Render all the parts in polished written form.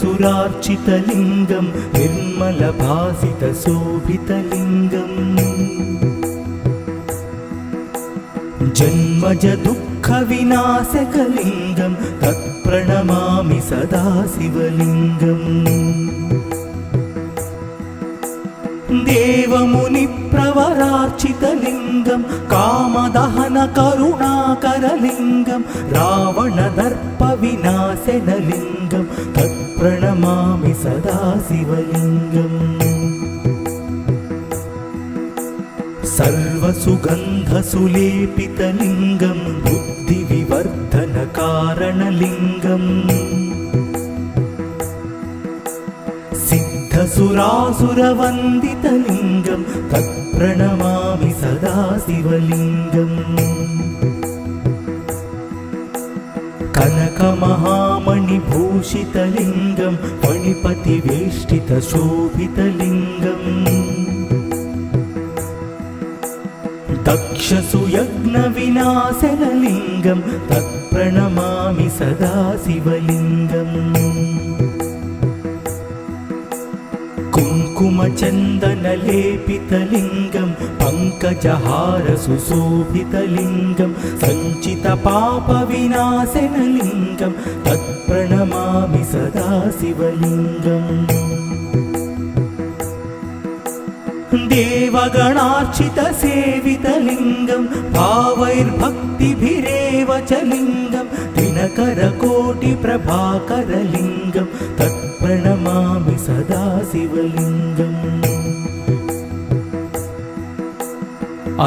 सुरार्चितलिङ्गं निर्मलभासितशोभितलिङ्गम् जन्मज दुःखविनाशकलिङ्गं तत्प्रणमामि सदा शिवलिङ्गम् देवमुनिप्रवरार्चितलिङ्गं कामदहनकरुणाकरलिङ्गं रावणदर्पविनाशनलिङ्गं तत्प्रणमामि सदा शिवलिङ्गम् सर्वसुगन्धसुलेपितलिङ्गं बुद्धिविवर्धनकारणलिङ्गम् सिद्धसुरासुरवन्दितलिङ्गं तत्प्रणमामि सदा शिवलिङ्गम् कनकमहामणिभूषितलिङ्गं फणिपतिवेष्टितशोभितलिङ्गम् दक्षसुयज्ञविनाशनलिङ्गं तत्प्रणमामि सदा शिवलिङ्गम् कुङ्कुमचन्दनलेपितलिङ्गं पङ्कजहारसुशोभितलिङ्गं सञ्चितपापविनाशनलिङ्गं तत्प्रणमामि सदा शिवलिङ्गम् देवगणार्चितसेवितलिङ्गं भावैर्भक्तिभिरेव च लिङ्गं दिनकरकोटिप्रभाकरलिङ्गं तत्प्रणमामि सदा शिवलिङ्गम्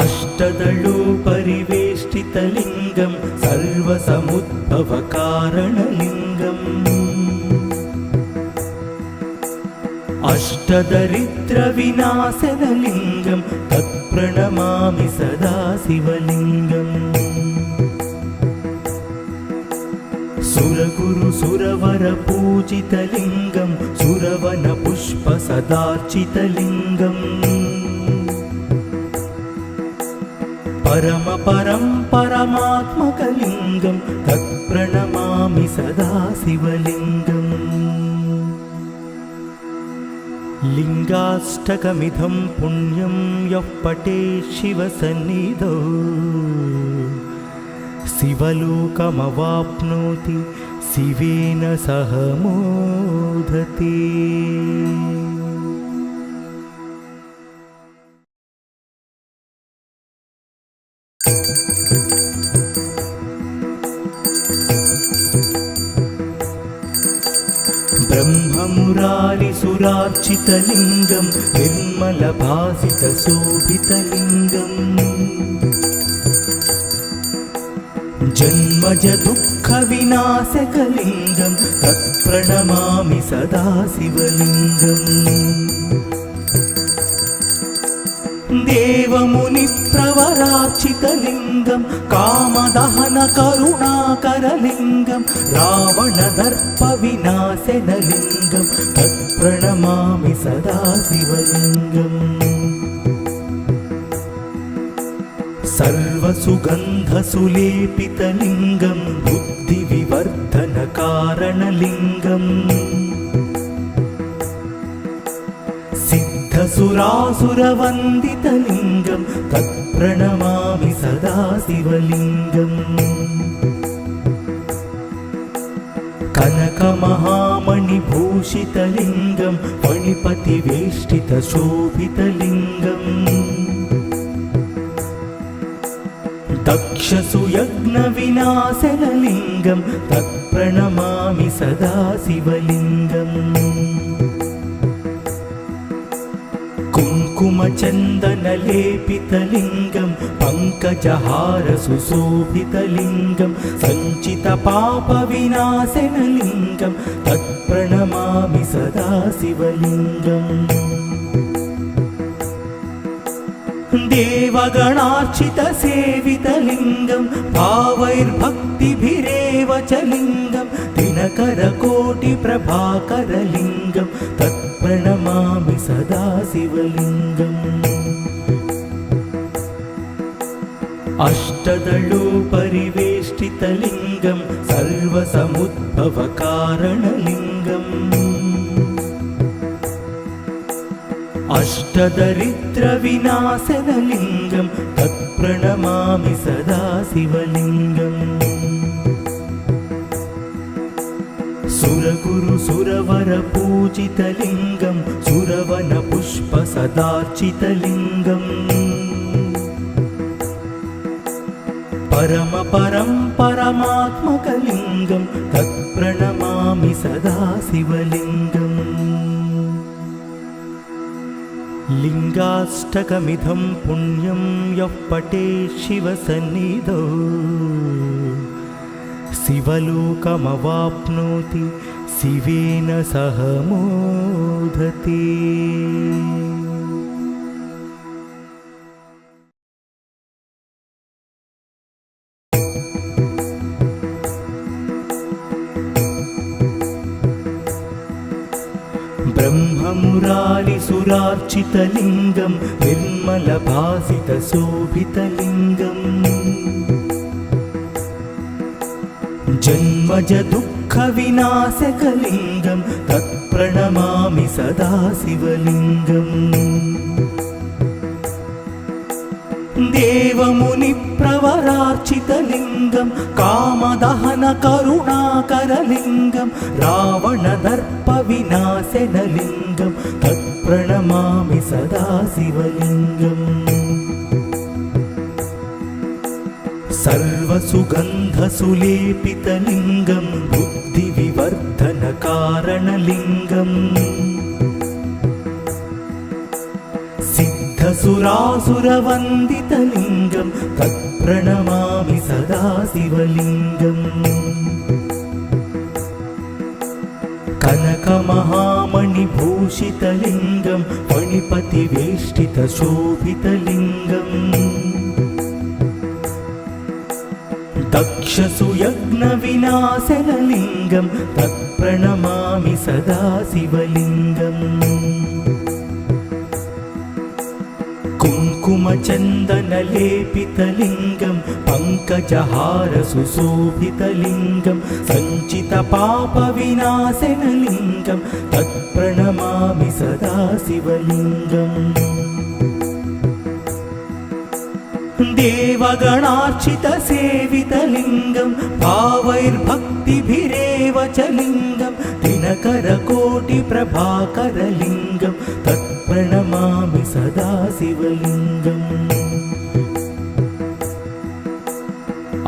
अष्टदलोपरिवेष्टितलिङ्गं सर्वसमुद्भवकारणलिङ्गम् अष्टदरिद्रविनाशनलिङ्गं तत्प्रणमामि सदा शिवलिङ्गम् सुरगुरुसुरवरपूजितलिङ्गं सुरवनपुष्पसदार्चितलिङ्गम् परमपरं परमात्मकलिङ्गं तत्प्रणमामि सदा शिवलिङ्गम् लिङ्गाष्टकमिदं पुण्यं यः पठेत् शिवसन्निधौ शिवलोकमवाप्नोति शिवेन सह मोदते। ब्रह्ममुरारिसुरार्चितलिङ्गं निर्मलभासितशोभितलिङ्गम् जन्मज दुःखविनाशकलिङ्गं तत्प्रणमामि सदा शिवलिङ्गम् देवमुनिप्रवरार्चितलिङ्गं कामदहनकरुणाकरलिङ्गं रावणदर्पविनाशनलिङ्गं तत्प्रणमामि सदा शिवलिङ्गम् सर्वसुगन्धसुलेपितलिङ्गं बुद्धिविवर्धनकारणलिङ्गम् सिद्धसुरासुरवन्दितलिङ्गं तत्प्रणमामि सदा शिवलिङ्गम् कनकमहामणिभूषितलिङ्गं फणिपतिवेष्टितशोभितलिङ्गम् दक्षसुयज्ञविनाशनलिङ्गं तत्प्रणमामि सदा शिवलिङ्गम् कुङ्कुमचन्दनलेपितलिङ्गं पङ्कजहारसुशोभितलिङ्गं सञ्चितपापविनाशनलिङ्गं तत्प्रणमामि सदा शिवलिङ्गम् देवगणार्चितसेवितलिङ्गं भावैर्भक्तिभिरेव च लिङ्गं दिनकरकोटिप्रभाकरलिङ्गं तत्प्रणमामि सदा शिवलिङ्गम् अष्टदलोपरिवेष्टितलिङ्गं सर्वसमुद्भवकारणलिङ्गम् अष्टदरिद्रविनाशनलिङ्गं तत्प्रणमामि सदा शिवलिङ्गम् सुरगुरु सुरवरपूजितलिङ्गं सुरवनपुष्पसदार्चितलिङ्गम् परमात्मकलिङ्गं तत्प्रणमामि सदा शिवलिङ्गम् लिङ्गाष्टकमिदं पुण्यं यः पठेत् शिवसन्निधौ शिवलोकमवाप्नोति शिवेन सह मोदते। ब्रह्ममुरारिसुरार्चितलिङ्गं निर्मलभासितशोभितलिङ्गम् जन्मजदुःखविनाशकलिङ्गं तत्प्रणमामि सदा शिवलिङ्गम् देवमुनिप्रवरार्चितलिङ्गं कामदहनकरुणाकरलिङ्गं रावणदर्पविनाशनलिङ्गं तत्प्रणमामि सदा शिवलिङ्गम् सर्वसुगन्धसुलेपितलिङ्गं बुद्धिविवर्धनकारणलिङ्गम् सिद्धसुरासुरवन्दितलिङ्गं तत्प्रणमामि सदा शिवलिङ्गम् कनकमहामणिभूषितलिङ्गं फणिपतिवेष्टितशोभितलिङ्गम् दक्षसुयज्ञविनाशनलिङ्गं तत्प्रणमामि सदा शिवलिङ्गम् कुङ्कुमचन्दनलेपितलिङ्गं पङ्कजहारसुशोभितलिङ्गं सञ्चितपापविनाशनलिङ्गं तत्प्रणमामि सदा शिवलिङ्गम् देवगणार्चितसेवितलिङ्गं भावैर्भक्तिभिरेव च लिङ्गं दिनकरकोटिप्रभाकरलिङ्गं तत्प्रणमामि सदा शिवलिङ्गम्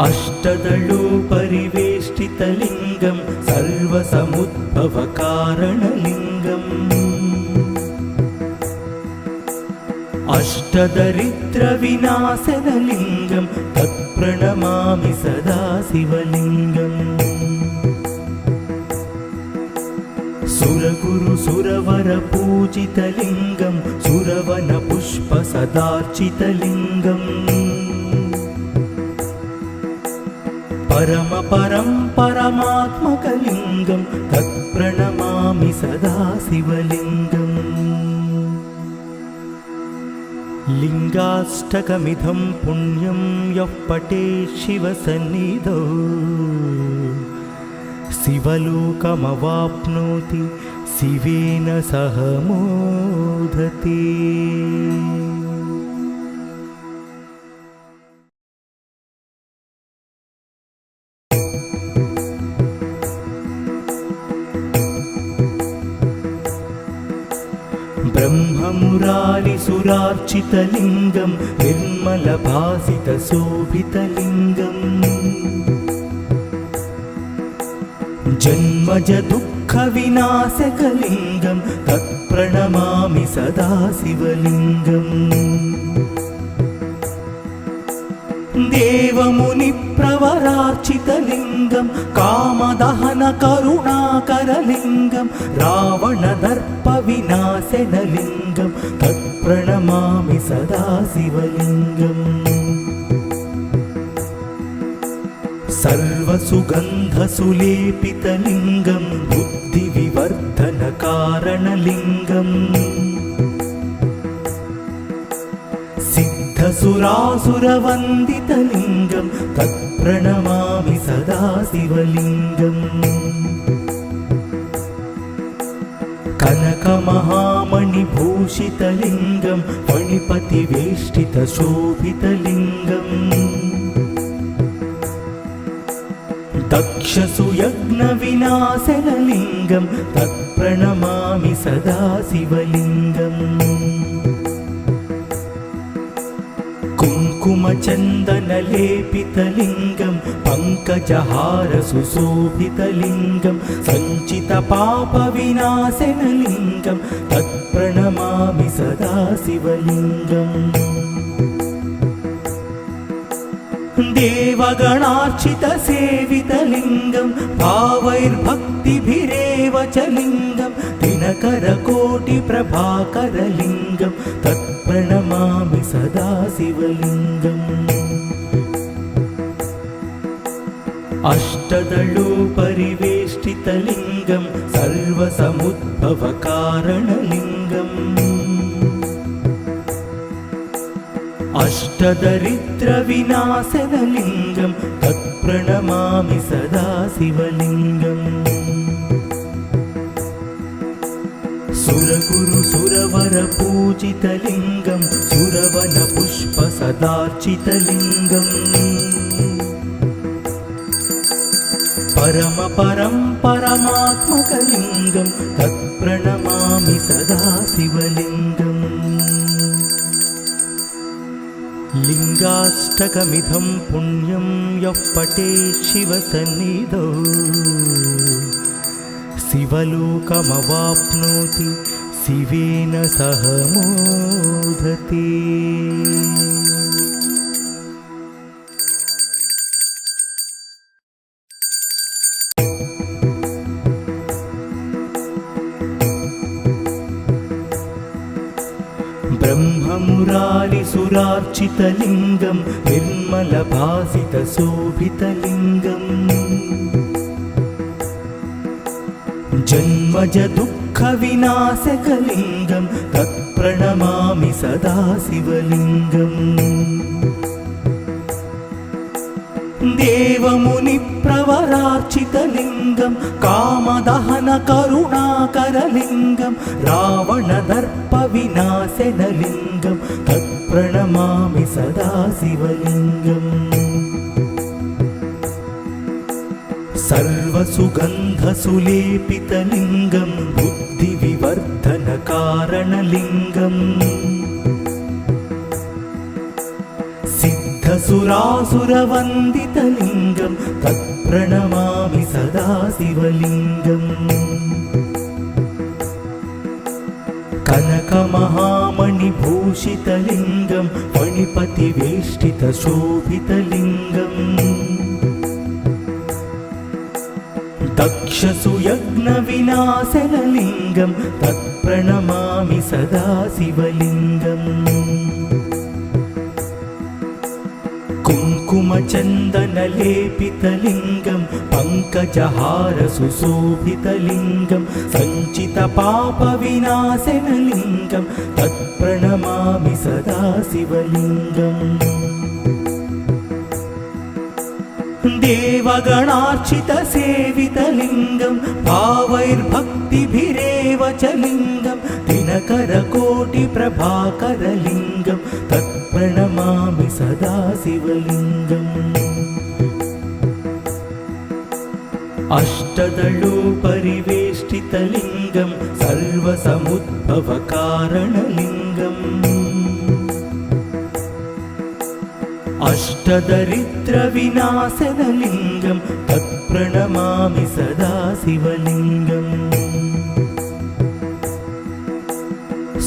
अष्टदलोपरिवेष्टितलिङ्गं सर्वसमुद्भवकारणलिङ्गम् अष्टदरिद्रविनाशनलिङ्गं तत्प्रणमामि सदा शिवलिङ्गम् सुरगुरु सुरवरपूजितलिङ्गं सुरवनपुष्पसदार्चितलिङ्गम् परमात्मकलिङ्गं तत्प्रणमामि सदा शिवलिङ्गम् लिङ्गाष्टकमिदं पुण्यं यः पठेत् शिवसन्निधौ शिवलोकमवाप्नोति शिवेन सह मोदते। ब्रह्ममुरारिसुरार्चितलिङ्गं निर्मलभासितशोभितलिङ्गम् जन्मजदुःखविनाशकलिङ्गं तत्प्रणमामि सदा शिवलिङ्गम् देवमुनिप्रवरार्चितलिङ्गं कामदहनकरुणाकरलिङ्गं रावणदर्पविनाशनलिङ्गं तत्प्रणमामि सदा शिवलिङ्गम् सर्वसुगन्धसुलेपितलिङ्गं बुद्धिविवर्धनकारणलिङ्गम् सिद्धसुरासुरवन्दितलिङ्गं तत्प्रणमामि सदा शिवलिङ्गम् कनकमहामणिभूषितलिङ्गं फणिपतिवेष्टितशोभितलिङ्गम् दक्षसुयज्ञविनाशनलिङ्गं तत्प्रणमामि सदा शिवलिङ्गम् कुङ्कुमचन्दनलेपितलिङ्गं पङ्कजहारसुशोभितलिङ्गं सञ्चितपापविनाशनलिङ्गं तत्प्रणमामि सदा शिवलिङ्गम् देवगणार्चितसेवितलिङ्गं भावैर्भक्तिभिरेव च लिङ्गं दिनकरकोटिप्रभाकरलिङ्गं तत्प्रणमामि सदा शिवलिङ्गम् अष्टदलोपरिवेष्टितलिङ्गं सर्वसमुद्भवकारणलिङ्गम् अष्टदरिद्रविनाशनलिङ्गं तत्प्रणमामि सदा शिवलिङ्गम् सुरगुरुसुरवरपूजितलिङ्गं सुरवनपुष्पसदार्चितलिङ्गम् परमात्मकलिङ्गं तत्प्रणमामि सदा शिवलिङ्गम् लिङ्गाष्टकमिदं पुण्यं यः पठेत् शिवसन्निधौ शिवलोकमवाप्नोति शिवेन सह मोदते। ब्रह्ममुरारिसुरार्चितलिङ्गं निर्मलभासितशोभितलिङ्गम् जन्मजदुःखविनाशकलिङ्गं तत्प्रणमामि सदा शिवलिङ्गम् देवमुनिप्रवरार्चितलिङ्गं कामदहनकरुणाकरलिङ्गं रावणदर्पविनाशनलिङ्गं तत्प्रणमामि सदा शिवलिङ्गम् सर्वसुगन्धसुलेपितलिङ्गं बुद्धिविवर्धनकारणलिङ्गम् सिद्धसुरासुरवन्दितलिङ्गं तत्प्रणमामि सदा शिवलिङ्गम् कनकमहामणिभूषितलिङ्गं फणिपतिवेष्टितशोभितलिङ्गम् दक्षसुयज्ञविनाशनलिङ्गं तत्प्रणमामि सदा शिवलिङ्गम् कुङ्कुमचन्दनलेपितलिङ्गं पङ्कजहारसुशोभितलिङ्गं सञ्चितपापविनाशनलिङ्गं तत्प्रणमामि सदा शिवलिङ्गम् देवगणार्चितसेवितलिङ्गं भावैर्भक्तिभिरेव च लिङ्गं दिनकरकोटिप्रभाकरलिङ्गं तत्प्रणमामि सदा शिवलिङ्गम् अष्टदलोपरिवेष्टितलिङ्गं सर्वसमुद्भवकारणलिङ्गम् अष्टदरिद्रविनाशनलिङ्गं तत्प्रणमामि सदा शिवलिङ्गम्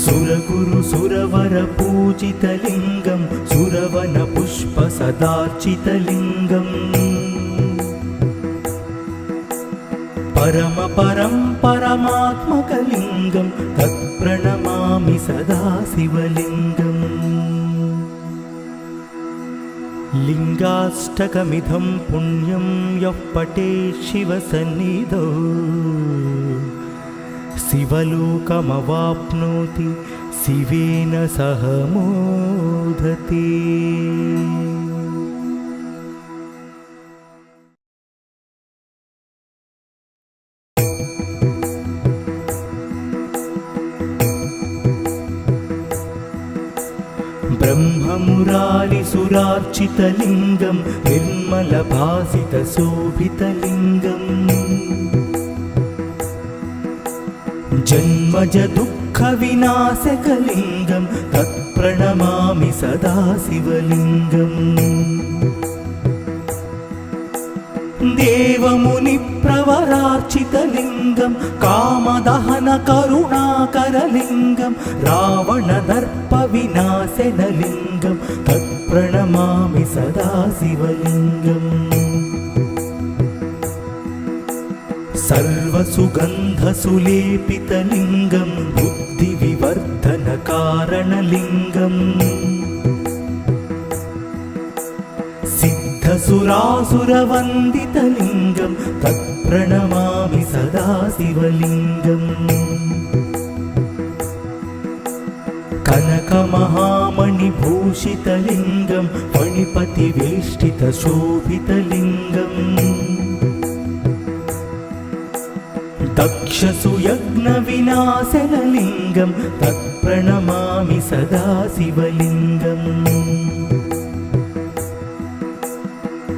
सुरगुरुसुरवरपूजितलिङ्गं सुरवनपुष्पसदार्चितलिङ्गम् परमात्मकलिङ्गं तत्प्रणमामि सदा शिवलिङ्गम् लिङ्गाष्टकमिदं पुण्यं यः पठेत् शिवसन्निधौ शिवलोकमवाप्नोति शिवेन सह मोदते। ब्रह्ममुरारिसुरार्चितलिङ्गं निर्मलभासितशोभितलिङ्गम् जन्मज दुःखविनाशकलिङ्गं तत्प्रणमामि सदा शिवलिङ्गम् देवमुनिप्रवरार्चितलिङ्गं कामदहनकरुणाकरलिङ्गं रावणदर्पविनाशनलिङ्गं तत्प्रणमामि सदा शिवलिङ्गम् सर्वसुगन्धसुलेपितलिङ्गं बुद्धिविवर्धनकारणलिङ्गम् सिद्धसुरासुरवन्दितलिङ्गं तत्प्रणमामि सदा शिवलिङ्गम् कनकमहामणिभूषितलिङ्गं फणिपतिवेष्टितशोभितलिङ्गम् दक्षसुयज्ञविनाशनलिङ्गं तत्प्रणमामि सदा शिवलिङ्गम्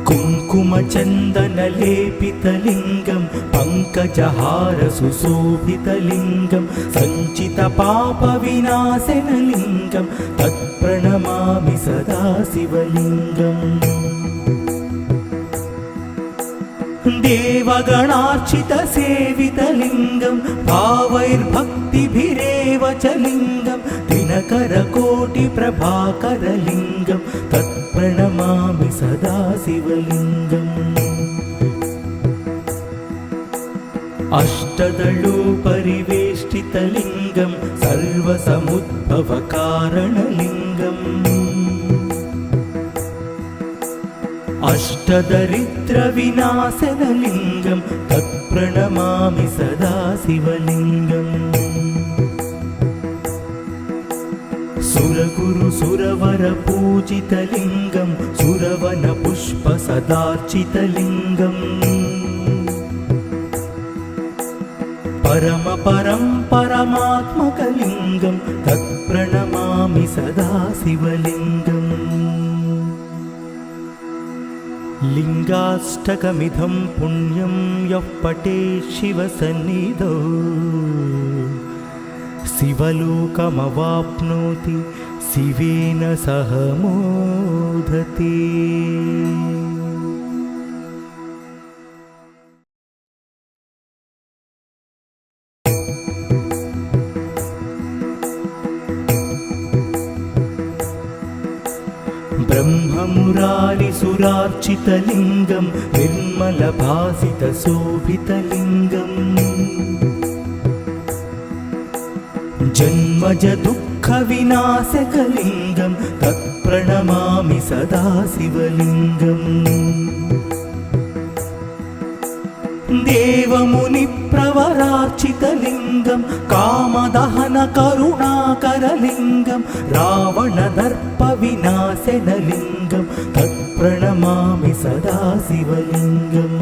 कुङ्कुमचन्दनलेपितलिङ्गं पङ्कजहारसुशोभितलिङ्गं सञ्चितपापविनाशनलिङ्गं तत्प्रणमामि सदा शिवलिङ्गम् देवगणार्चितसेवितलिङ्गं भावैर्भक्तिभिरेव च लिङ्गं दिनकरकोटिप्रभाकरलिङ्गं तत्प्रणमामि सदा शिवलिङ्गम् अष्टदलोपरिवेष्टितलिङ्गं सर्वसमुद्भवकारणलिङ्गम् अष्टदरिद्रविनाशनलिङ्गं तत्प्रणमामि सदा शिवलिङ्गम् सुरगुरुसुरवरपूजितलिङ्गं सुरवनपुष्पसदार्चितलिङ्गम् परमात्मकलिङ्गं तत्प्रणमामि सदा शिवलिङ्गम् लिङ्गाष्टकमिदं पुण्यं यः पठेत् शिवसन्निधौ शिवलोकमवाप्नोति शिवेन सह मोदते। ब्रह्ममुरारिसुरार्चितलिङ्गं निर्मलभासितशोभितलिङ्गम् जन्मज दुःखविनाशकलिङ्गं तत्प्रणमामि सदा शिवलिङ्गम् देवमुनिप्रवरार्चितलिङ्गं कामदहनकरुणाकरलिङ्गं रावणदर्पविनाशनलिङ्गं तत्प्रणमामि सदा शिवलिङ्गम्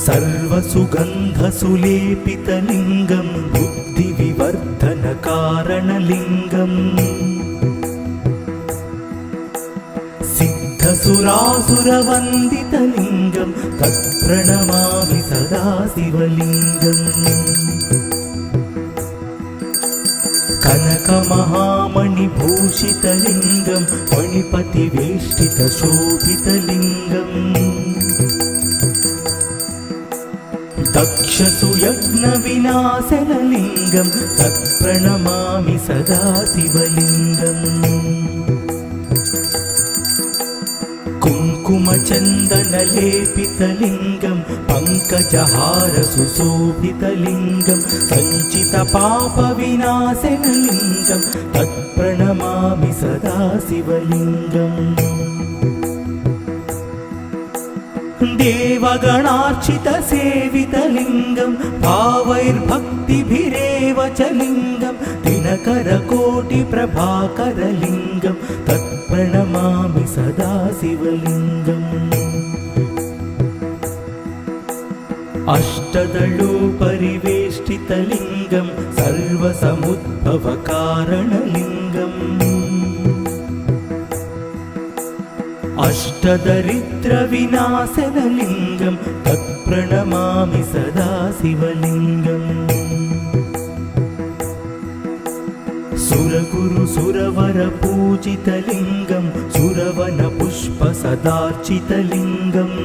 सर्वसुगन्धसुलेपितलिङ्गं बुद्धिविवर्धनकारणलिङ्गम् सिद्धसुरासुरवन्दितलिङ्गं तत्प्रणमामि सदा शिवलिङ्गम् कनकमहामणिभूषितलिङ्गं फणिपतिवेष्टितशोभितलिङ्गम् दक्षसुयज्ञविनाशनलिङ्गं तत्प्रणमामि सदा शिवलिङ्गम् कुङ्कुमचन्दनलेपितलिङ्गं पङ्कजहारसुशोभितलिङ्गं सञ्चितपापविनाशनलिङ्गं तत्प्रणमामि सदा शिवलिङ्गम् देवगणार्चितसेवितलिङ्गं भावैर्भक्तिभिरेव च लिङ्गं दिनकरकोटिप्रभाकरलिङ्गं तत्प्रणमामि सदा शिवलिङ्गम् अष्टदलोपरिवेष्टितलिङ्गं सर्वसमुद्भवकारणलिङ्गम् अष्टदरिद्रविनाशनलिङ्गं तत्प्रणमामि सदा शिवलिङ्गम् सुरगुरु सुरवरपूजितलिङ्गं सुरवनपुष्पसदार्चितलिङ्गम्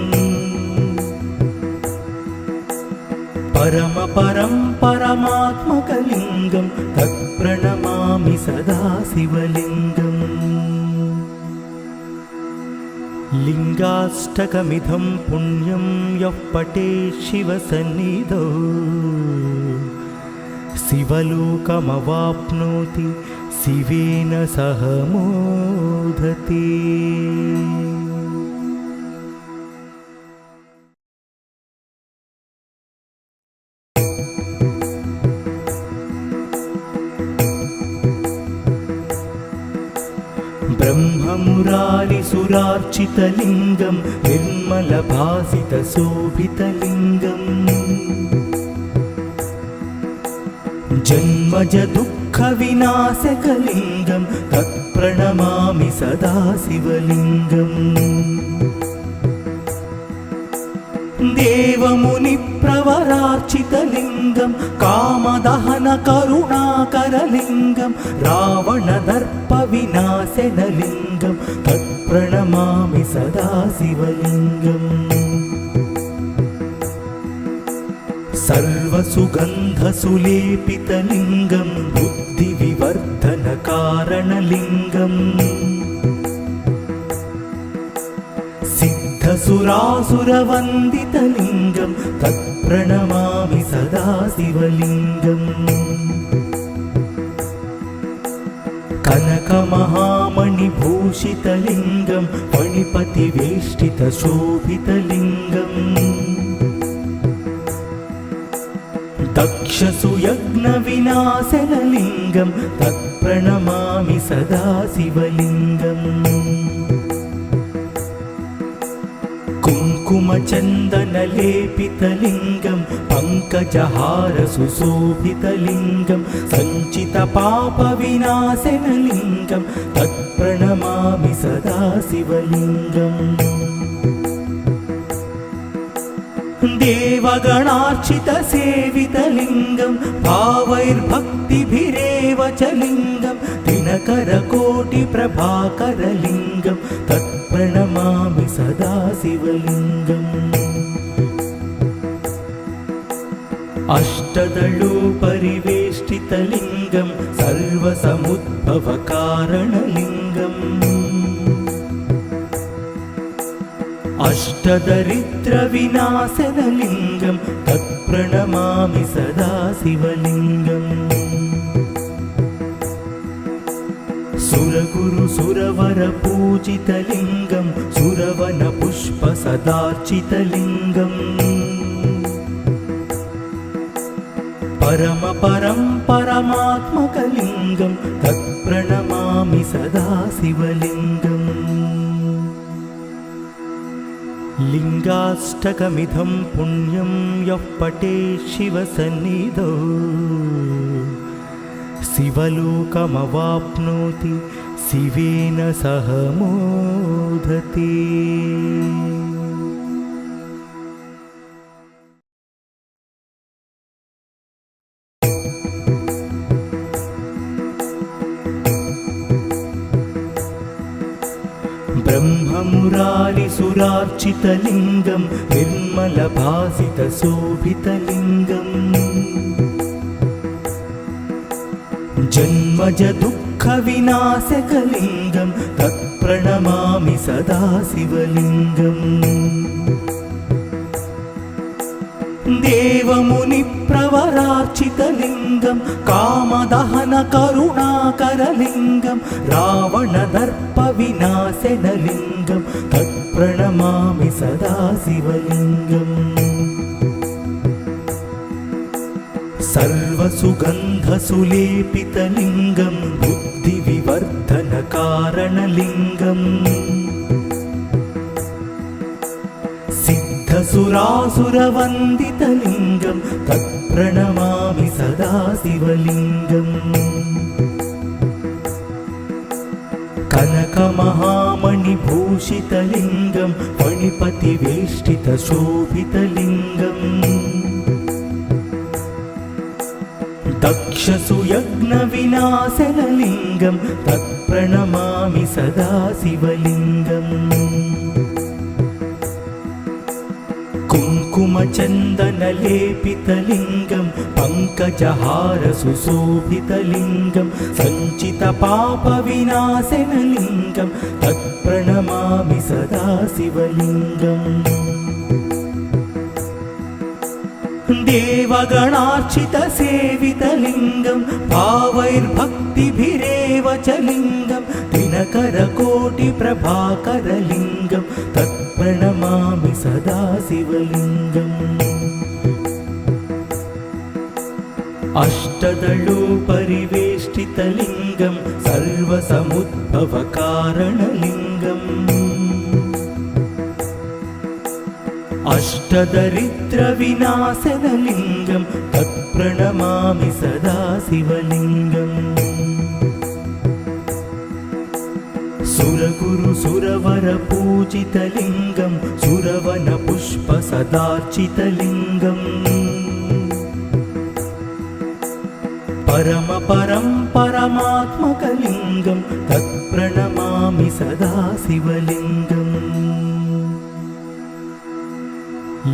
परमपरं परमात्मकलिङ्गं तत्प्रणमामि सदा शिवलिङ्गम् लिङ्गाष्टकमिदं पुण्यं यः पठेत् शिवसन्निधौ शिवलोकमवाप्नोति शिवेन सह मोदते। ब्रह्ममुरारिसुरार्चितलिङ्गं निर्मलभासितशोभितलिङ्गम् जन्मज दुःखविनाशकलिङ्गं तत्प्रणमामि सदा शिवलिङ्गम् देवमुनिप्रवरार्चितलिङ्गं कामदहनकरुणाकरलिङ्गं रावणदर्पविनाशनलिङ्गं तत्प्रणमामि सदा शिवलिङ्गम् सर्वसुगन्धसुलेपितलिङ्गं बुद्धिविवर्धनकारणलिङ्गम् सिद्धसुरासुरवन्दितलिङ्गं तत्प्रणमामि सदा शिवलिङ्गम् कनकमहामणिभूषितलिङ्गं फणिपतिवेष्टितशोभितलिङ्गम् दक्षसुयज्ञविनाशनलिङ्गं तत्प्रणमामि सदा शिवलिङ्गम् कुङ्कुमचन्दनलेपितलिङ्गं पङ्कजहारसुशोभितलिङ्गं सञ्चितपापविनाशनलिङ्गं तत्प्रणमामि सदा शिवलिङ्गम् देवगणार्चितसेवितलिङ्गं भावैर्भक्तिभिरेव च लिङ्गं दिनकरकोटिप्रभाकरलिङ्गं तत्प्रणमामि सदा शिवलिङ्गम् अष्टदलोपरिवेष्टितलिङ्गं सर्वसमुद्भवकारणलिङ्गम् अष्टदरिद्रविनाशनलिङ्गं तत्प्रणमामि सदा शिवलिङ्गम् सुरगुरु सुरवरपूजितलिङ्गं सुरवनपुष्पसदार्चितलिङ्गम् परमपरं परमात्मकलिङ्गं तत्प्रणमामि सदा शिवलिङ्गम् लिङ्गाष्टकमिदं पुण्यं यः पठेत् शिवसन्निधौ शिवलोकमवाप्नोति शिवेन सह मोदते। ब्रह्ममुरारिसुरार्चितलिङ्गं निर्मलभासितशोभितलिङ्गम् जन्मज दुःखविनाशकलिङ्गं तत्प्रणमामि सदा शिवलिङ्गम् देवमुनिप्रवरार्चितलिङ्गं कामदहनकरुणाकरलिङ्गं रावणदर्पविनाशनलिङ्गं तत्प्रणमामि सदा शिवलिङ्गम् सर्वसुगन्धसुलेपितलिङ्गं बुद्धिविवर्धनकारणलिङ्गम् सिद्धसुरासुरवन्दितलिङ्गं तत्प्रणमामि सदा शिवलिङ्गम् कनकमहामणिभूषितलिङ्गं फणिपतिवेष्टितशोभितलिङ्गम् दक्षसुयज्ञविनाशनलिङ्गं तत्प्रणमामि सदा शिवलिङ्गम् कुङ्कुमचन्दनलेपितलिङ्गं पङ्कजहारसुशोभितलिङ्गं सञ्चितपापविनाशनलिङ्गं तत्प्रणमामि सदा शिवलिङ्गम् देवगणार्चितसेवितलिङ्गं भावैर्भक्तिभिरेव च लिङ्गं दिनकरकोटिप्रभाकरलिङ्गं तत्प्रणमामि सदा शिवलिङ्गम् अष्टदलोपरिवेष्टितलिङ्गं सर्वसमुद्भवकारणलिङ्गम् अष्टदरिद्रविनाशनलिङ्गं तत्प्रणमामि सदा शिवलिङ्गम् सुरगुरुसुरवरपूजितलिङ्गं सुरवनपुष्पसदार्चितलिङ्गम् परमात्मकलिङ्गं तत्प्रणमामि सदा शिवलिङ्गम्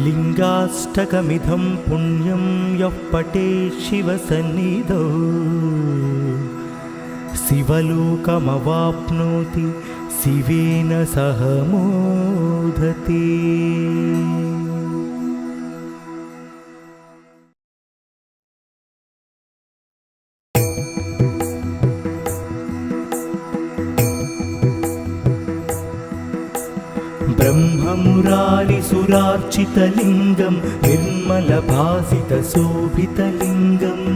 लिङ्गाष्टकमिदं पुण्यं यः पठेत् शिवसन्निधौ शिवलोकमवाप्नोति शिवेन सह मोदते। ब्रह्ममुरारिसुरार्चितलिङ्गं निर्मलभासितशोभितलिङ्गम्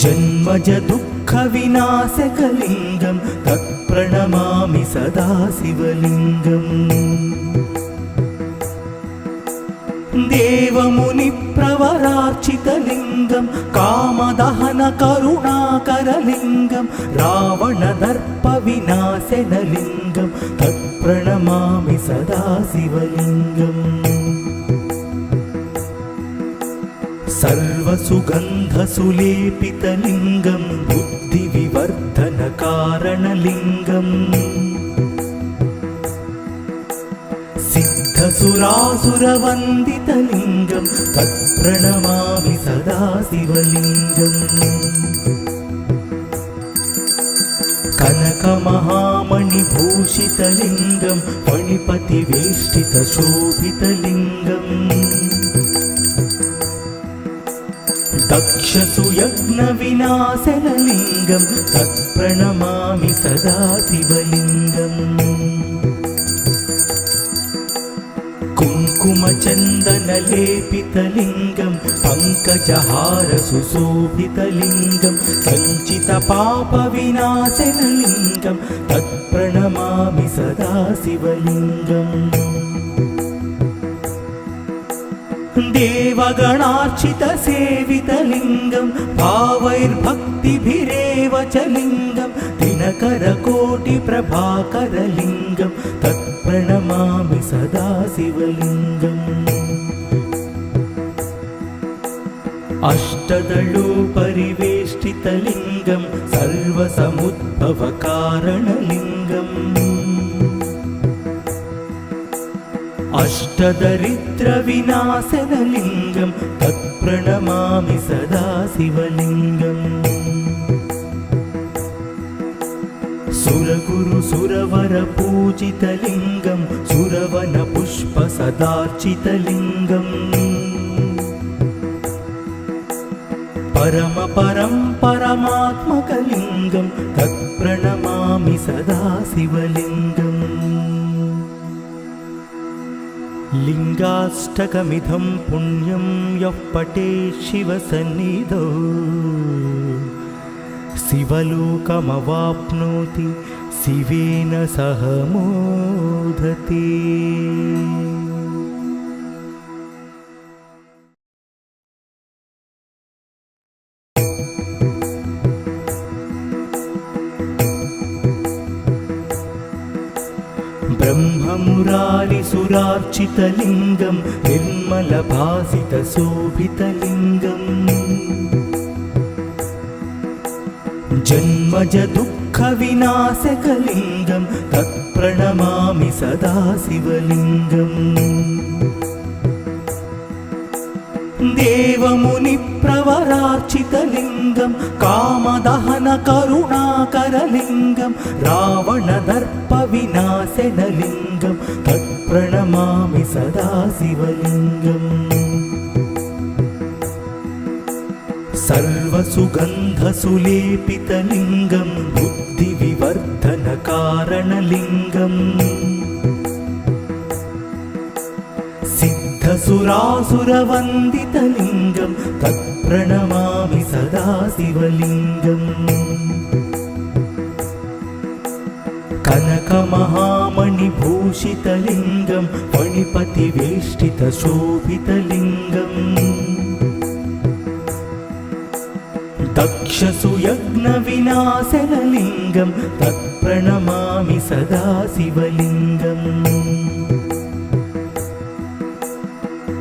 जन्मजदुःखविनाशकलिङ्गं तत्प्रणमामि सदा शिवलिङ्गम् देवमुनिप्रवरार्चितलिङ्गं कामदहनकरुणाकरलिङ्गं रावणदर्पविनाशनलिङ्गं तत्प्रणमामि सदा शिवलिङ्गम् सर्वसुगन्धसुलेपितलिङ्गं बुद्धिविवर्धनकारणलिङ्गम् सिद्धसुरासुरवन्दितलिङ्गं तत्प्रणमामि सदा शिवलिङ्गम् कनकमहामणिभूषितलिङ्गं फणिपतिवेष्टितशोभितलिङ्गम् दक्षसुयज्ञविनाशनलिङ्गं तत्प्रणमामि सदा शिवलिङ्गम् कुङ्कुमचन्दनलेपितलिङ्गं पङ्कजहारसुशोभितलिङ्गं सञ्चितपापविनाशनलिङ्गं तत्प्रणमामि सदा शिवलिङ्गम् देवगणार्चितसेवितलिङ्गं भावैर्भक्तिभिरेव च लिङ्गं दिनकरकोटिप्रभाकरलिङ्गं तत्प्रणमामि सदा शिवलिङ्गम् अष्टदलोपरिवेष्टितलिङ्गं सर्वसमुद्भवकारणलिङ्गम् अष्टदरिद्रविनाशनलिङ्गं तत्प्रणमामि सदा शिवलिङ्गम् सुरगुरुसुरवरपूजितलिङ्गं सुरवनपुष्पसदार्चितलिङ्गम् परमात्मकलिङ्गं तत्प्रणमामि सदा शिवलिङ्गम् लिङ्गाष्टकमिदं पुण्यं यः पठेत् शिवसन्निधौ शिवलोकमवाप्नोति शिवेन सह मोदते। ब्रह्ममुरारिसुरार्चितलिङ्गं निर्मलभासितशोभितलिङ्गम् जन्मज दुःखविनाशकलिङ्गं तत्प्रणमामि सदा शिवलिङ्गम्। देवमुनिप्रवरार्चितलिङ्गं कामदहनकरुणाकरलिङ्गं रावणदर्पविनाशनलिङ्गं तत्प्रणमामि सदा शिवलिङ्गम्। सर्वसुगन्धसुलेपितलिङ्गं बुद्धिविवर्धनकारणलिङ्गम् सिद्धसुरासुरवन्दितलिङ्गं तत्प्रणमामि सदा शिवलिङ्गम्। कनकमहामणिभूषितलिङ्गं फणिपतिवेष्टितशोभितलिङ्गम् दक्षसुयज्ञविनाशनलिङ्गं तत्प्रणमामि सदा शिवलिङ्गम्।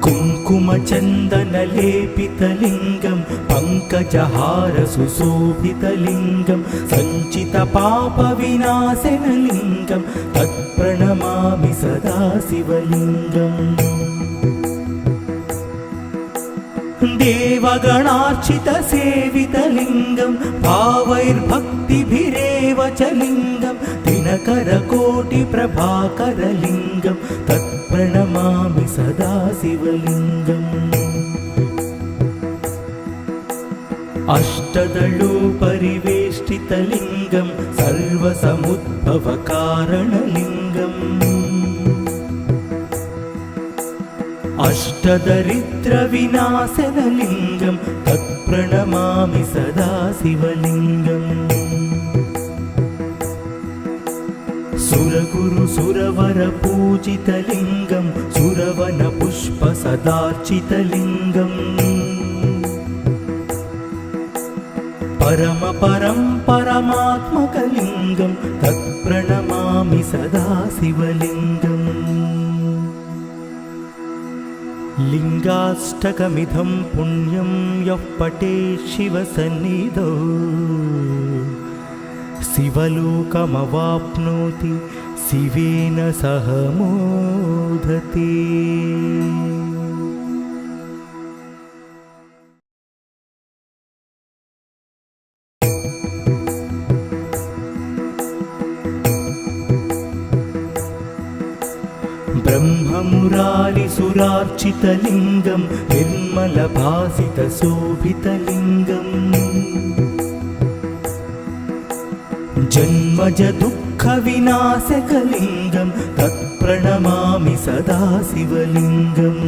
कुङ्कुमचन्दनलेपितलिङ्गं पङ्कजहारसुशोभितलिङ्गं सञ्चितपापविनाशनलिङ्गं तत्प्रणमामि सदा शिवलिङ्गम्। देवगणार्चितसेवितलिङ्गं भावैर्भक्तिभिरेव च लिङ्गं दिनकरकोटिप्रभाकरलिङ्गं तत्प्रणमामि सदा शिवलिङ्गम्। अष्टदलोपरिवेष्टितलिङ्गं सर्वसमुद्भवकारणलिङ्गम् अष्टदरिद्रविनाशनलिङ्गं तत्प्रणमामि सदा शिवलिङ्गम्। सुरगुरुसुरवरपूजितलिङ्गं सुरवनपुष्पसदार्चितलिङ्गम् परमात्मकलिङ्गं तत्प्रणमामि सदा शिवलिङ्गम्। लिङ्गाष्टकमिदं पुण्यं यः पठेत् शिवसन्निधौ शिवलोकमवाप्नोति शिवेन सह मोदते। ब्रह्ममुरारिसुरार्चितलिङ्गं निर्मलभासितशोभितलिङ्गम् जन्मज दुःखविनाशकलिङ्गं तत्प्रणमामि सदा शिवलिङ्गम्।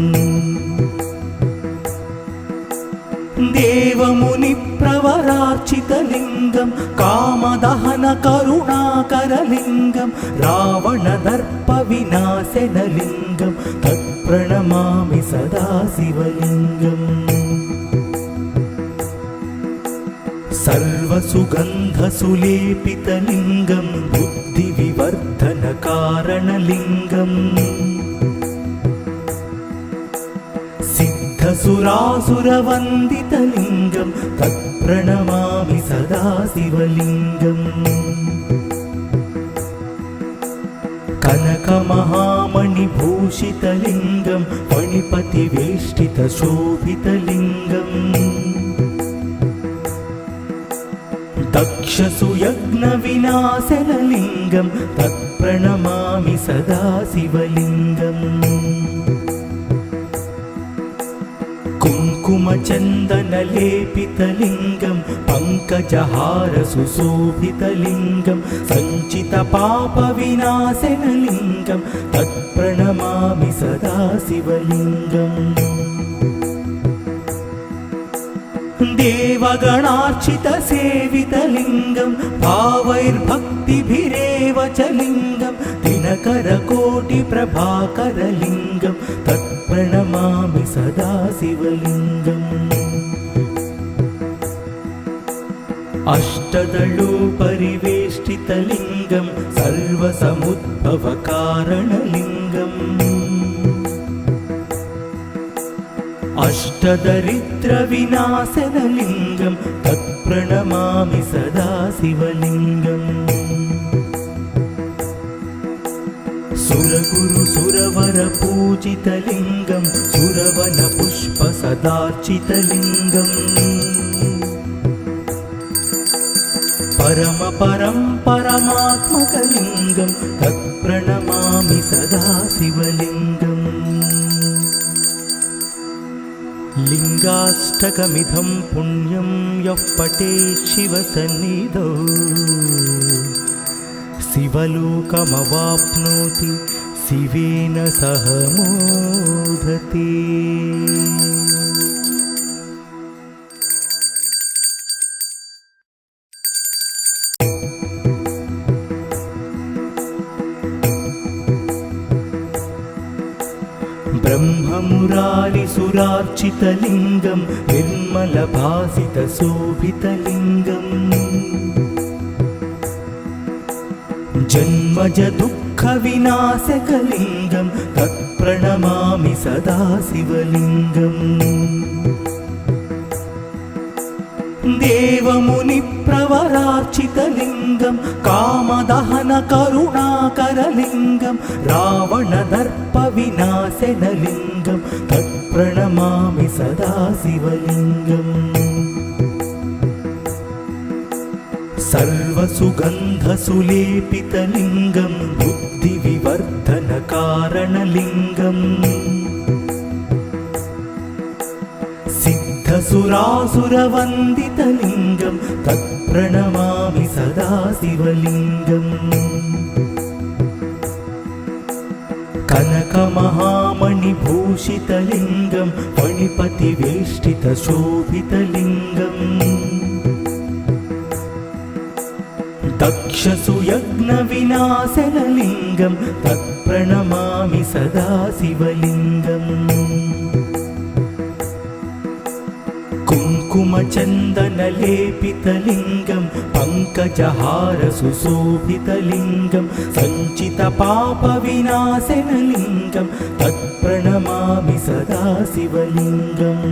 देवमुनिप्रवरार्चितलिङ्गं कामदहनकरुणाकरलिङ्गं रावणदर्पविनाशनलिङ्गं तत्प्रणमामि सदा शिवलिङ्गम्। सर्वसुगन्धसुलेपितलिङ्गं बुद्धिविवर्धनकारणलिङ्गम् सिद्धसुरासुरवन्दितलिङ्गं तत्प्रणमामि सदा शिवलिङ्गम्। कनकमहामणिभूषितलिङ्गं फणिपतिवेष्टितशोभितलिङ्गम् दक्षसुयज्ञविनाशनलिङ्गं तत्प्रणमामि सदा शिवलिङ्गम्। कुङ्कुमचन्दनलेपितलिङ्गं पङ्कजहारसुशोभितलिङ्गं सञ्चितपापविनाशनलिङ्गं तत्प्रणमामि सदा शिवलिङ्गम्। देवगणार्चितसेवितलिङ्गं भावैर्भक्तिभिरेव च लिङ्गं दिनकरकोटिप्रभाकरलिङ्गं तत्प्रणमामि सदा शिवलिङ्गम् अष्टदलोपरिवेष्टितलिङ्गं सर्वसमुद्भवकारणलिङ्गम् अष्टदरिद्रविनाशनलिङ्गं तत्प्रणमामि सदा शिवलिङ्गम् सुरगुरुसुरवरपूजितलिङ्गं सुरवनपुष्पसदार्चितलिङ्गम् परमपरं परमात्मकलिङ्गं तत्प्रणमामि सदा शिवलिङ्गम् लिङ्गाष्टकमिदं पुण्यं यः पठेत् शिवसन्निधौ शिवलोकमवाप्नोति शिवेन सह मोदते। ब्रह्ममुरारिसुरार्चितलिङ्गं निर्मलभासितशोभितलिङ्गम् जन्मजदुःखविनाशकलिङ्गं तत्प्रणमामि सदा शिवलिङ्गम् देवमुनिप्रवरार्चितलिङ्गं कामदहनकरुणाकरलिङ्गं रावणदर्पविनाशनलिङ्गं तत्प्रणमामि सदा शिवलिङ्गम् सर्वसुगन्धसुलेपितलिङ्गं बुद्धिविवर्धनकारणलिङ्गम् सिद्धसुरासुरवन्दितलिङ्गं तत्प्रणमामि सदा शिवलिङ्गम् कनकमहामणिभूषितलिङ्गं फणिपतिवेष्टितशोभितलिङ्गम् दक्षसुयज्ञविनाशनलिङ्गं तत्प्रणमामि सदा शिवलिङ्गम् कुङ्कुमचन्दनलेपितलिङ्गं पङ्कजहारसुशोभितलिङ्गं सञ्चितपापविनाशनलिङ्गं तत्प्रणमामि सदा शिवलिङ्गम्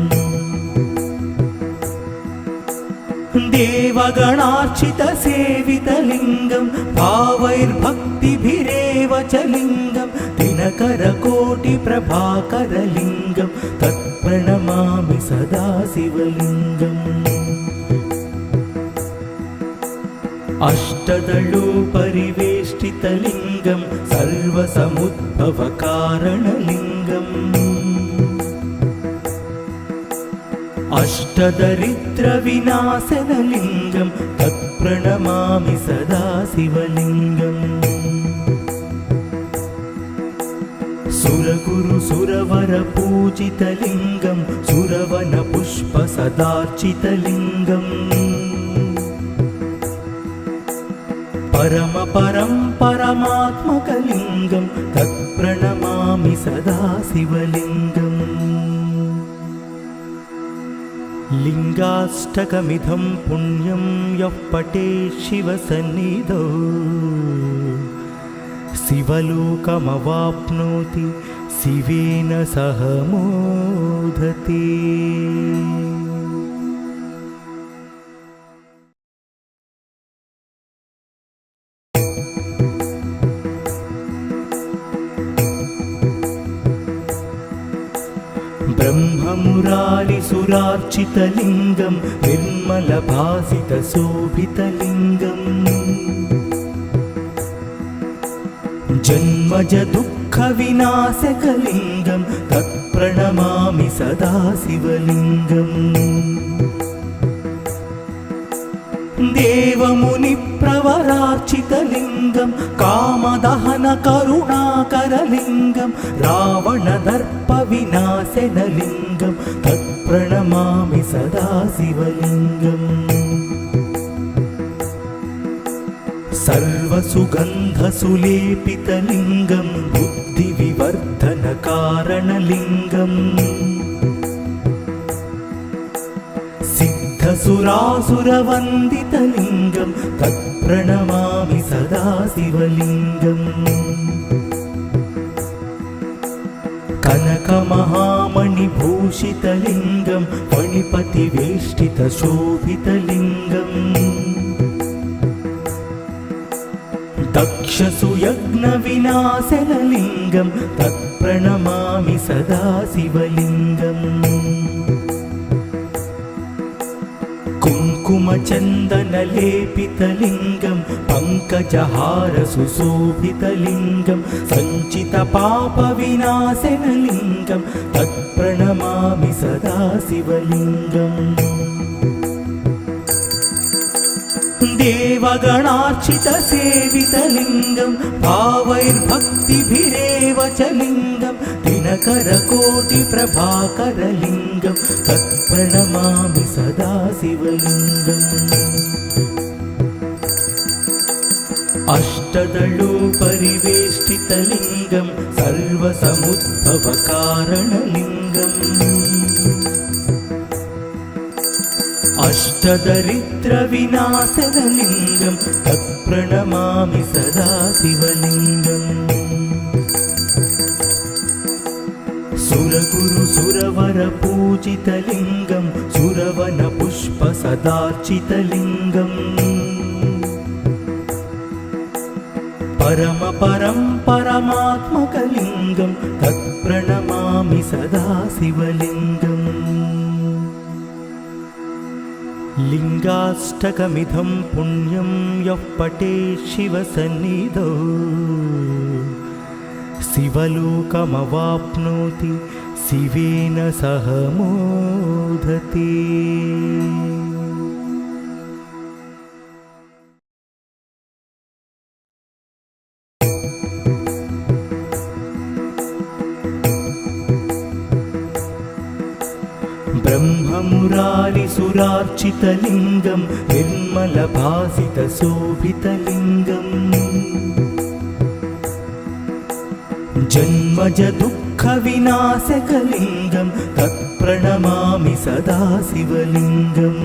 देवगणार्चितसेवितलिङ्गं भावैर्भक्तिभिरेव च लिङ्गं दिनकरकोटिप्रभाकरलिङ्गं तत्प्रणमामि सदा शिवलिङ्गम् अष्टदलोपरिवेष्टितलिङ्गं सर्वसमुद्भवकारणलिङ्गम् अष्टदरिद्रविनाशनलिङ्गं तत्प्रणमामि सदा शिवलिङ्गम् सुरगुरुसुरवरपूजितलिङ्गं सुरवनपुष्पसदार्चितलिङ्गम् परमपरं परमात्मकलिङ्गं तत्प्रणमामि सदा शिवलिङ्गम् लिङ्गाष्टकमिदं पुण्यं यः पठेत् शिवसन्निधौ शिवलोकमवाप्नोति शिवेन सह मोदते। ब्रह्ममुरारिसुरार्चितलिङ्गं निर्मलभासितशोभितलिङ्गम् जन्मजदुःखविनाशकलिङ्गं तत्प्रणमामि सदा शिवलिङ्गम् देवमुनिप्रवरार्चितलिङ्गं कामदहनकरुणाकरलिङ्गं रावणदर्पविनाशनलिङ्गं तत्प्रणमामि सदा शिवलिङ्गम् सर्वसुगन्धसुलेपितलिङ्गं बुद्धिविवर्धनकारणलिङ्गम् सिद्धसुरासुरवन्दितलिङ्गं तत्प्रणमामि सदा शिवलिङ्गम् कनकमहामणिभूषितलिङ्गं फणिपतिवेष्टितशोभितलिङ्गम् दक्षसुयज्ञविनाशनलिङ्गं तत्प्रणमामि सदा शिवलिङ्गम् कुङ्कुमचन्दनलेपितलिङ्गं पङ्कजहारसुशोभितलिङ्गं सञ्चितपापविनाशनलिङ्गं तत्प्रणमामि सदा शिवलिङ्गम् देवगणार्चितसेवितलिङ्गं भावैर्भक्तिभिरेव च लिङ्गं दिनकरकोटिप्रभाकरलिङ्गं तत्प्रणमामि सदा शिवलिङ्गम् अष्टदलोपरिवेष्टितलिङ्गं सर्वसमुद्भवकारणलिङ्गम् अष्टदरिद्रविनाशनलिङ्गं तत्प्रणमामि सदा शिवलिङ्गम् सुरगुरुसुरवरपूजितलिङ्गं सुरवनपुष्पसदार्चितलिङ्गम् परमात्मकलिङ्गं तत्प्रणमामि सदा शिवलिङ्गम् लिङ्गाष्टकमिदं पुण्यं यः पठेत् शिवसन्निधौ शिवलोकमवाप्नोति शिवेन सह मोदते। ब्रह्ममुरारिसुरार्चितलिङ्गं निर्मलभासितशोभितलिङ्गम् जन्मजदुःखविनाशकलिङ्गं तत्प्रणमामि सदा शिवलिङ्गम्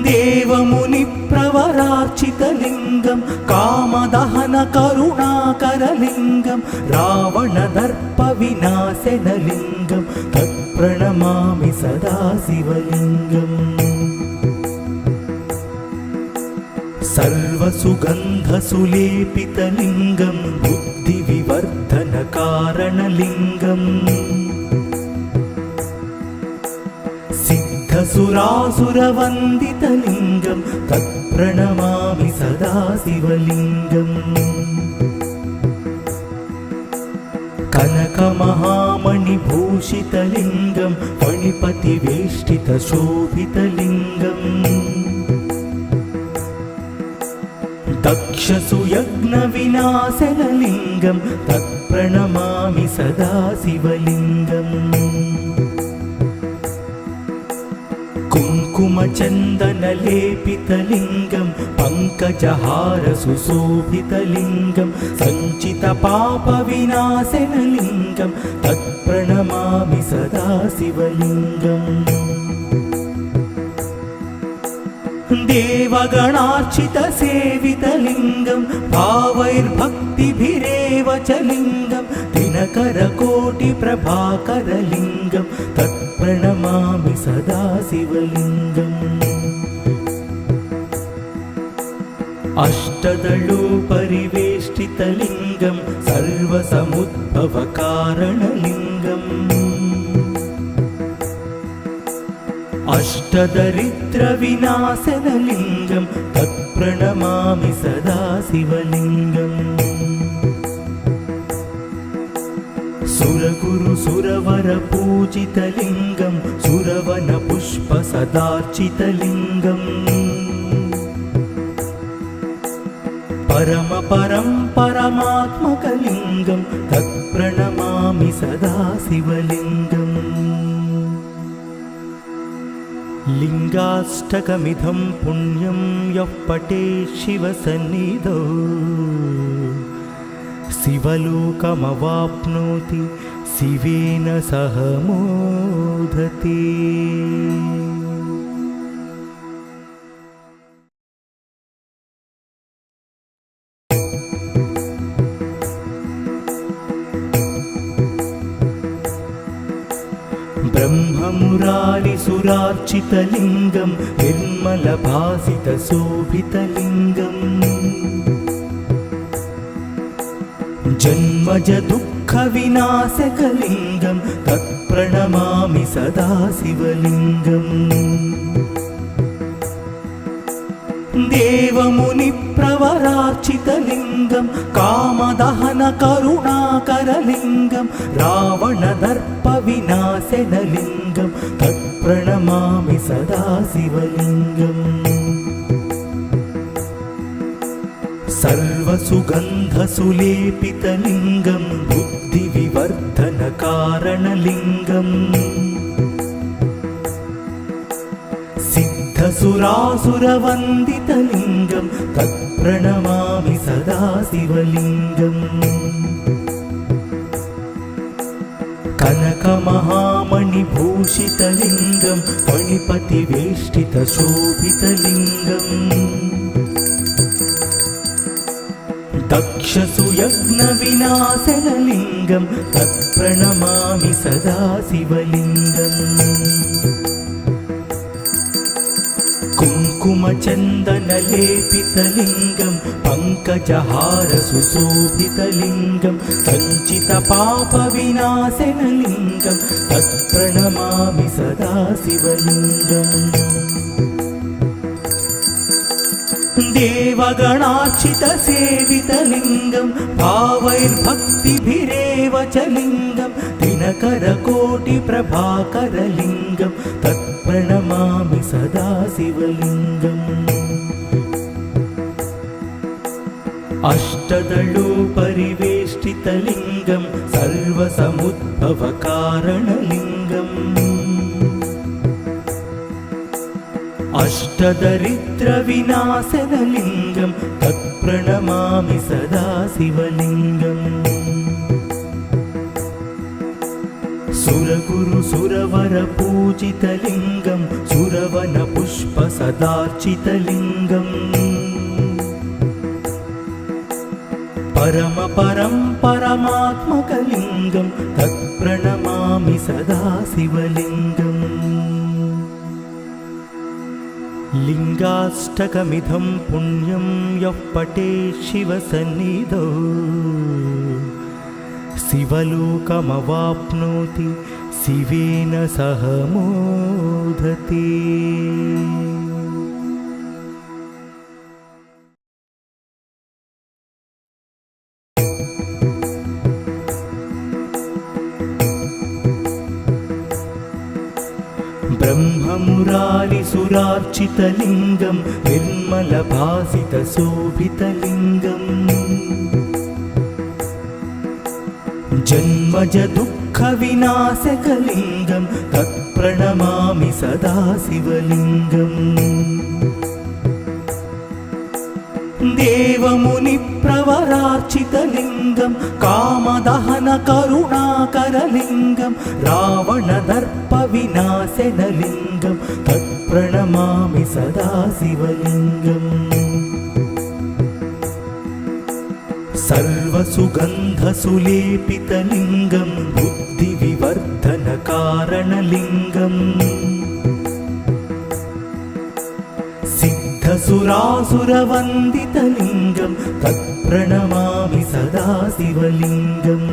देवमुनिप्रवरार्चितलिङ्गं कामदहनकरुणाकरलिङ्गं रावणदर्पविनाशनलिङ्गं तत्प्रणमामि सदा शिवलिङ्गम् सर्वसुगन्धसुलेपितलिङ्गं बुद्धिविवर्धनकारणलिङ्गम् सिद्धसुरासुरवन्दितलिङ्गं तत्प्रणमामि सदा शिवलिङ्गम् कनकमहामणिभूषितलिङ्गं फणिपतिवेष्टितशोभितलिङ्गम् दक्षसुयज्ञविनाशनलिङ्गं तत्प्रणमामि सदा शिवलिङ्गम् कुङ्कुमचन्दनलेपितलिङ्गं पङ्कजहारसुशोभितलिङ्गं सञ्चितपापविनाशनलिङ्गं तत्प्रणमामि सदा शिवलिङ्गम् देवगणार्चितसेवितलिङ्गं भावैर्भक्तिभिरेव च लिङ्गं दिनकरकोटिप्रभाकरलिङ्गं तत्प्रणमामि सदा शिवलिङ्गम् अष्टदलोपरिवेष्टितलिङ्गं सर्वसमुद्भवकारणलिङ्गम् अष्टदरिद्रविनाशनलिङ्गं तत्प्रणमामि सदा शिवलिङ्गम् सुरगुरु सुरवर पूजितलिङ्गं सुरवन पुष्प सदार्चितलिङ्गम् परम परं परमात्मकलिङ्गं तत्प्रणमामि सदा शिवलिङ्गम् लिङ्गाष्टकमिदं पुण्यं यः पठेत् शिवसन्निधौ शिवलोकमवाप्नोति शिवेन सह मोदते। ब्रह्ममुरारिसुरार्चितलिङ्गं निर्मलभासितशोभितलिङ्गम् जन्मज दुःखविनाशकलिङ्गं तत्प्रणमामि सदा शिवलिङ्गम् देवमुनिप्रवरार्चितलिङ्गं कामदहनकरुणाकरलिङ्गं रावणदर्पविनाशनलिङ्गं तत्प्रणमामि सदा शिवलिङ्गम् सर्वसुगन्धसुलेपितलिङ्गं बुद्धिविवर्धनकारणलिङ्गम् सिद्धसुरासुरवन्दितलिङ्गं तत्प्रणमामि सदा शिवलिङ्गम् कनकमहामणिभूषितलिङ्गं फणिपतिवेष्टितशोभितलिङ्गम् दक्षसुयज्ञविनाशनलिङ्गं तत्प्रणमामि सदा शिवलिङ्गम् कुङ्कुमचन्दनलेपितलिङ्गं पङ्कजहारसुशोभितलिङ्गं सञ्चितपापविनाशनलिङ्गं तत्प्रणमामि सदा शिवलिङ्गम् देवगणार्चितसेवितलिङ्गं भावैर्भक्तिभिरेव च लिङ्गं दिनकरकोटिप्रभाकरलिङ्गं तत्प्रणमामि सदा शिवलिङ्गम् अष्टदलोपरिवेष्टितलिङ्गं सर्वसमुद्भवकारणलिङ्गम् अष्टदरिद्रविनाशनलिङ्गं तत्प्रणमामि सदा शिवलिङ्गम् सुरगुरु सुरवर पूजितलिङ्गं सुरवन पुष्प सदार्चितलिङ्गम् परम परं परमात्मकलिङ्गं तत्प्रणमामि सदा शिवलिङ्गम् लिङ्गाष्टकमिदं पुण्यं यः पठेत् शिवसन्निधौ शिवलोकमवाप्नोति शिवेन सह मोदते। ब्रह्ममुरारिसुरार्चितलिङ्गं निर्मलभासितशोभितलिङ्गम् जन्मज दुःखविनाशकलिङ्गं तत्प्रणमामि सदा शिवलिङ्गम् देवमुनिप्रवरार्चितलिङ्गं कामदहनकरुणाकरलिङ्गं रावणदर्पविनाशनलिङ्गं तत्प्रणमामि सदा शिवलिङ्गम् सर्वसुगन्धसुलेपितलिङ्गं बुद्धिविवर्धनकारणलिङ्गम् सिद्धसुरासुरवन्दितलिङ्गं तत्प्रणमामि सदा शिवलिङ्गम्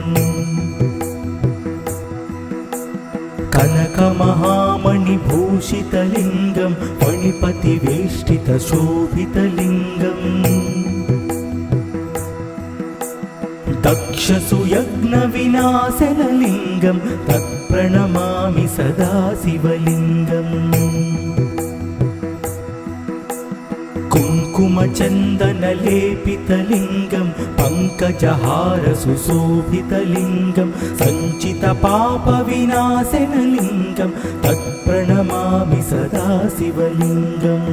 कनकमहामणिभूषितलिङ्गं फणिपतिवेष्टितशोभितलिङ्गम् दक्षसुयज्ञविनाशनलिङ्गं तत्प्रणमामि सदा शिवलिङ्गम् कुङ्कुमचन्दनलेपितलिङ्गं पङ्कजहारसुशोभितलिङ्गं सञ्चितपापविनाशनलिङ्गं तत्प्रणमामि सदा शिवलिङ्गम्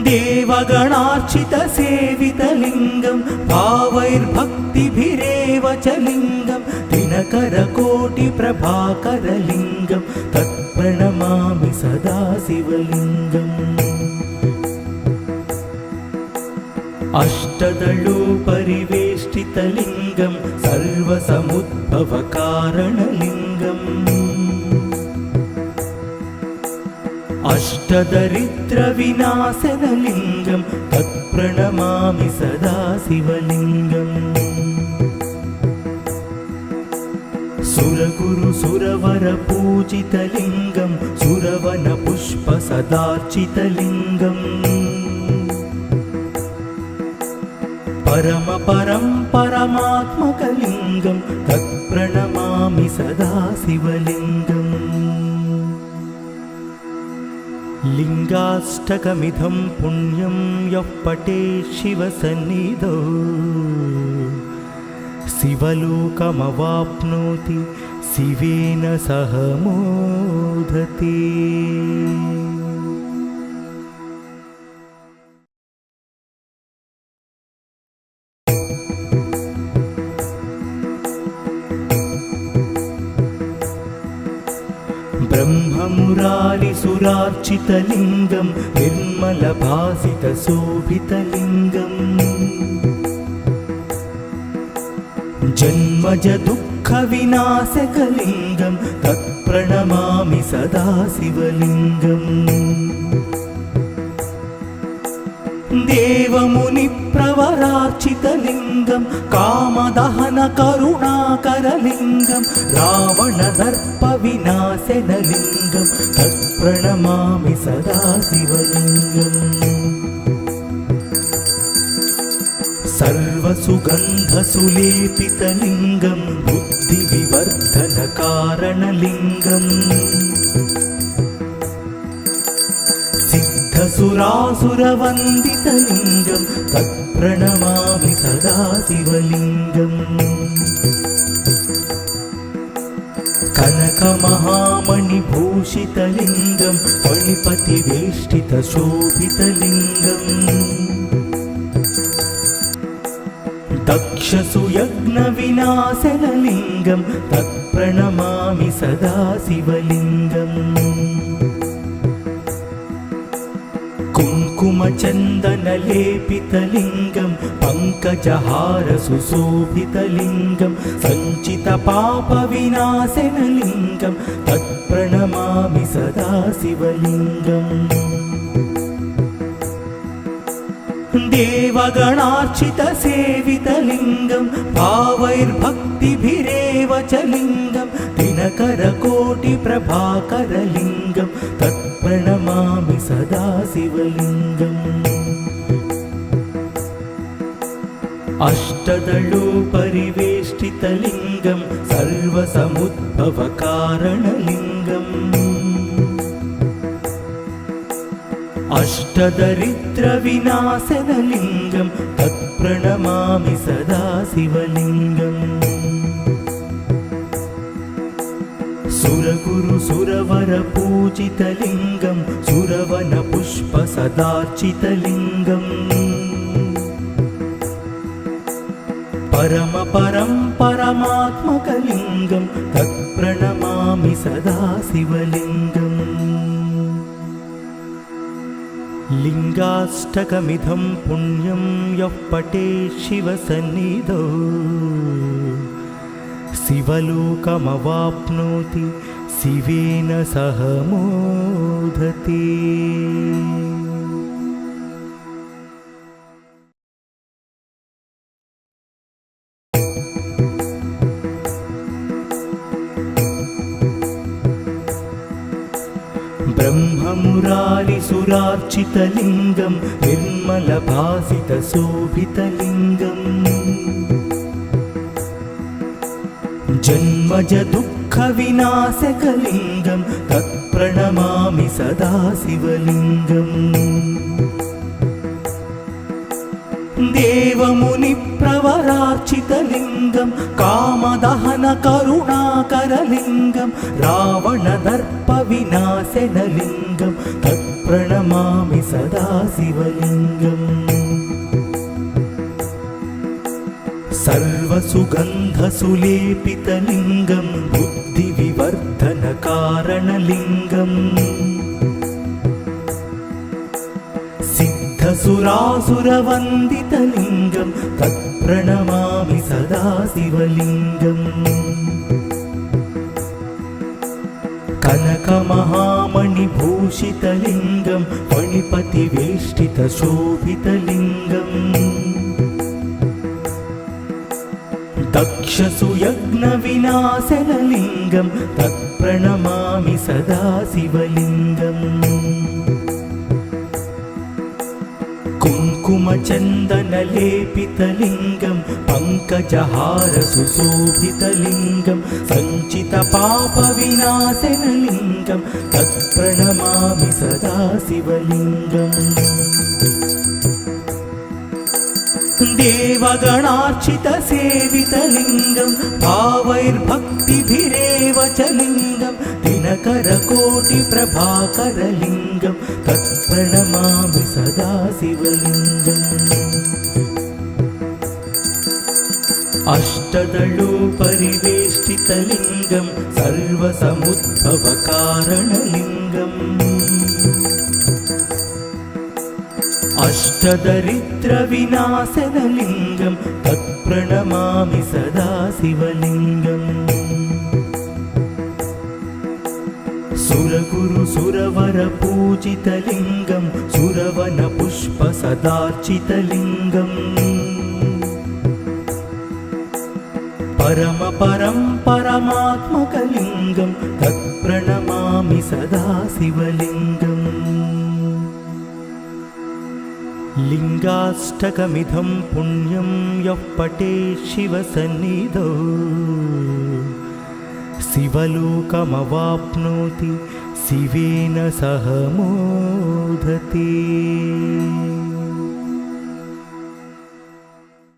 देवगणार्चितसेवितलिङ्गं भावैर्भक्तिभिरेव च लिङ्गं दिनकरकोटिप्रभाकरलिङ्गं तत्प्रणमामि सदा शिवलिङ्गम् अष्टदलोपरिवेष्टितलिङ्गं सर्वसमुद्भवकारणलिङ्गम् अष्टदरिद्रविनाशनलिङ्गं तत्प्रणमामि सदा शिवलिङ्गम् सुरगुरुसुरवरपूजितलिङ्गं सुरवनपुष्पसदार्चितलिङ्गम् परमात्मकलिङ्गं तत्प्रणमामि सदा शिवलिङ्गम् लिङ्गाष्टकमिदं पुण्यं यः पठेत् शिवसन्निधौ शिवलोकमवाप्नोति शिवेन सह मोदते। ब्रह्ममुरारिसुरार्चितलिङ्गं निर्मलभासितशोभितलिङ्गम् जन्मजदुःखविनाशकलिङ्गं तत्प्रणमामि सदा शिवलिङ्गम् देवमुनिप्रवरार्चितलिङ्गं कामदहनकरुणाकरलिङ्गं रावणदर्पविनाशनलिङ्गं तत्प्रणमामि सदा शिवलिङ्गम् सर्वसुगन्धसुलेपितलिङ्गं बुद्धिविवर्धनकारणलिङ्गम् सिद्धसुरासुरवन्दितलिङ्गं तत्प्रणमामि सदा शिवलिङ्गम् कनकमहामणिभूषितलिङ्गं फणिपतिवेष्टितशोभितलिङ्गम् दक्षसुयज्ञविनाशनलिङ्गं तत्प्रणमामि सदा शिवलिङ्गम् कुङ्कुमचन्दनलेपितलिङ्गं पङ्कजहारसुशोभितलिङ्गं सञ्चितपापविनाशनलिङ्गं तत्प्रणमामि सदा शिवलिङ्गम् देवगणार्चितसेवितलिङ्गं भावैर्भक्तिभिरेव च लिङ्गं दिनकरकोटिप्रभाकरलिङ्गं तत्प्रणमामि सदा शिवलिङ्गम् अष्टदलोपरिवेष्टितलिङ्गं सर्वसमुद्भवकारणलिङ्गम् अष्टदरिद्रविनाशनलिङ्गं तत्प्रणमामि सदा शिवलिङ्गम् सुरगुरुसुरवरपूजितलिङ्गं सुरवनपुष्पसदार्चितलिङ्गम् परमात्मकलिङ्गं तत्प्रणमामि सदा शिवलिङ्गम् लिङ्गाष्टकमिदं पुण्यं यः पठेत् शिवसन्निधौ शिवलोकमवाप्नोति शिवेन सह मोदते। ब्रह्ममुरारिसुरार्चितलिङ्गं निर्मलभासितशोभितलिङ्गम् जन्मज दुःखविनाशकलिङ्गं तत्प्रणमामि सदा शिवलिङ्गम् देवमुनिप्रवरार्चितलिङ्गं कामदहनकरुणाकरलिङ्गं रावणदर्पविनाशनलिङ्गं तत्प्रणमामि सदा शिवलिङ्गम् सर्वसुगन्धसुलेपितलिङ्गं बुद्धिविवर्धनकारणलिङ्गम् सिद्धसुरासुरवन्दितलिङ्गं तत्प्रणमामि सदा शिवलिङ्गम् कनकमहामणिभूषितलिङ्गं फणिपतिवेष्टितशोभितलिङ्गम् दक्षसुयज्ञविनाशनलिङ्गं तत्प्रणमामि सदा शिवलिङ्गम् कुङ्कुमचन्दनलेपितलिङ्गं पङ्कजहारसुशोभितलिङ्गं सञ्चितपापविनाशनलिङ्गं तत्प्रणमामि सदा शिवलिङ्गम् देवगणार्चितसेवितलिङ्गं भावैर्भक्तिभिरेव च लिङ्गं दिनकरकोटिप्रभाकरलिङ्गं तत्प्रणमामि सदा शिवलिङ्गम् अष्टदलोपरिवेष्टितलिङ्गं सर्वसमुद्भवकारणलिङ्गम् अष्टदरिद्रविनाशनलिङ्गं तत्प्रणमामि सदा शिवलिङ्गम् सुरगुरुसुरवरपूजितलिङ्गं सुरवनपुष्पसदार्चितलिङ्गम् परमात्मकलिङ्गं तत्प्रणमामि सदा शिवलिङ्गम् लिङ्गाष्टकमिदं पुण्यं यः पठेत् शिवसन्निधौ शिवलोकमवाप्नोति शिवेन सह मोदते।